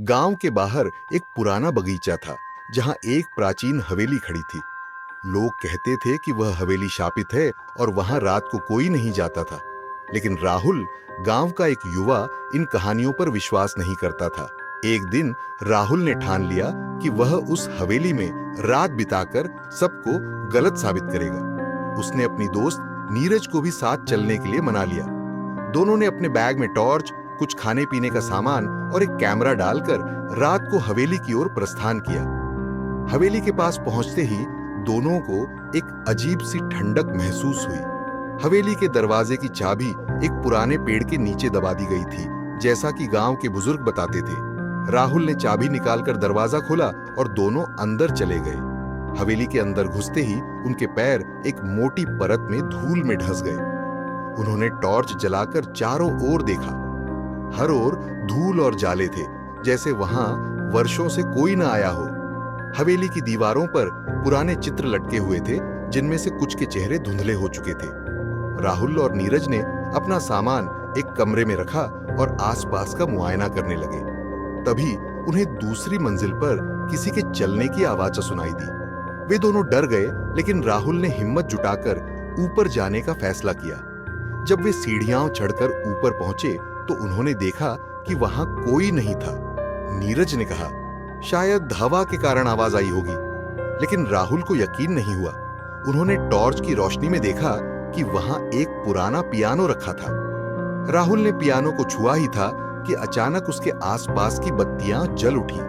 गांव के बाहर एक पुराना बगीचा था जहां एक प्राचीन हवेली खड़ी थी। लोग कहते थे कि वह हवेली शापित है और वहां रात को कोई नहीं जाता था। लेकिन राहुल, गांव का एक युवा, इन कहानियों पर विश्वास नहीं करता था। एक दिन राहुल ने ठान लिया कि वह उस हवेली में रात बिताकर सबको गलत साबित करेगा। उसने अपनी दोस्त नीरज को भी साथ चलने के लिए मना लिया। दोनों ने अपने बैग में टॉर्च, कुछ खाने पीने का सामान और एक कैमरा डालकर रात को हवेली की ओर प्रस्थान किया। हवेली के पास पहुंचते ही दोनों को एक अजीब सी ठंडक महसूस हुई। हवेली के दरवाजे की चाबी एक पुराने पेड़ के नीचे दबा दी गई थी, जैसा कि गांव के बुजुर्ग बताते थे। राहुल ने चाबी निकालकर दरवाजा खोला और दोनों अंदर चले गए। हवेली के अंदर घुसते ही उनके पैर एक मोटी परत में धूल में ढस गए। उन्होंने टॉर्च जलाकर चारों ओर देखा। हर ओर धूल और जाले थे, जैसे वहां वर्षों से कोई न आया हो। हवेली की दीवारों पर पुराने चित्र लटके हुए थे, जिनमें से कुछ के चेहरे धुंधले हो चुके थे। राहुल और नीरज ने अपना सामान एक कमरे में रखा और आसपास का मुआयना करने लगे। तभी उन्हें दूसरी मंजिल पर किसी के चलने की आवाज सुनाई दी। वे दोनों डर गए, लेकिन राहुल ने हिम्मत जुटाकर ऊपर जाने का फैसला किया। जब वे सीढ़ियां चढ़कर ऊपर पहुंचे तो उन्होंने देखा कि वहां कोई नहीं था। नीरज ने कहा, शायद हवा के कारण आवाज आई होगी, लेकिन राहुल को यकीन नहीं हुआ। उन्होंने टॉर्च की रोशनी में देखा कि वहां एक पुराना पियानो रखा था। राहुल ने पियानो को छुआ ही था कि अचानक उसके आसपास की बत्तियां जल उठी।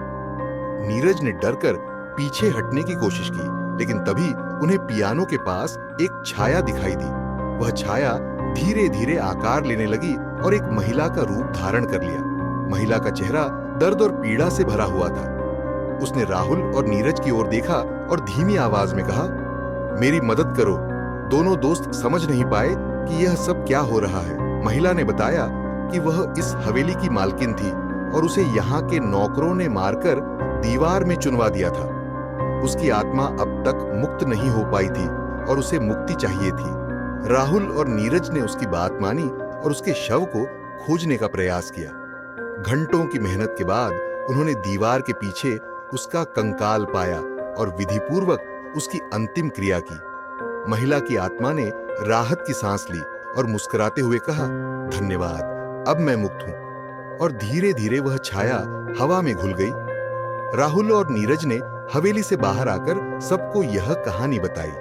नीरज ने डरकर पीछे हटने की कोशिश की, लेकिन तभी उन्हें पियानो के पास एक छाया दिखाई दी। वह छाया धीरे धीरे आकार लेने लगी और एक महिला का रूप धारण कर लिया। महिला का चेहरा दर्द और पीड़ा से भरा हुआ था। उसने राहुल और नीरज की ओर देखा और धीमी आवाज में कहा, मेरी मदद करो। दोनों दोस्त समझ नहीं पाए कि यह सब क्या हो रहा है। महिला ने बताया कि वह इस हवेली की मालकिन थी और उसे यहाँ के नौकरों ने मारकर दीवार में चुनवा दिया था। उसकी आत्मा अब तक मुक्त नहीं हो पाई थी और उसे मुक्ति चाहिए थी। राहुल और नीरज ने उसकी बात मानी और उसके शव को खोजने का प्रयास किया। घंटों की मेहनत के बाद उन्होंने दीवार के पीछे उसका कंकाल पाया और विधिपूर्वक उसकी अंतिम क्रिया की। महिला की आत्मा ने राहत की सांस ली और मुस्कुराते हुए कहा, धन्यवाद, अब मैं मुक्त हूं। और धीरे धीरे वह छाया हवा में घुल गई। राहुल और नीरज ने हवेली से बाहर आकर सबको यह कहानी बताई।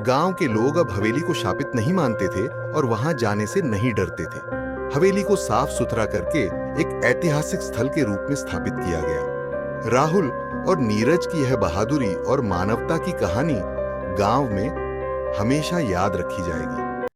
गांव के लोग अब हवेली को शापित नहीं मानते थे और वहां जाने से नहीं डरते थे। हवेली को साफ सुथरा करके एक ऐतिहासिक स्थल के रूप में स्थापित किया गया। राहुल और नीरज की यह बहादुरी और मानवता की कहानी गांव में हमेशा याद रखी जाएगी।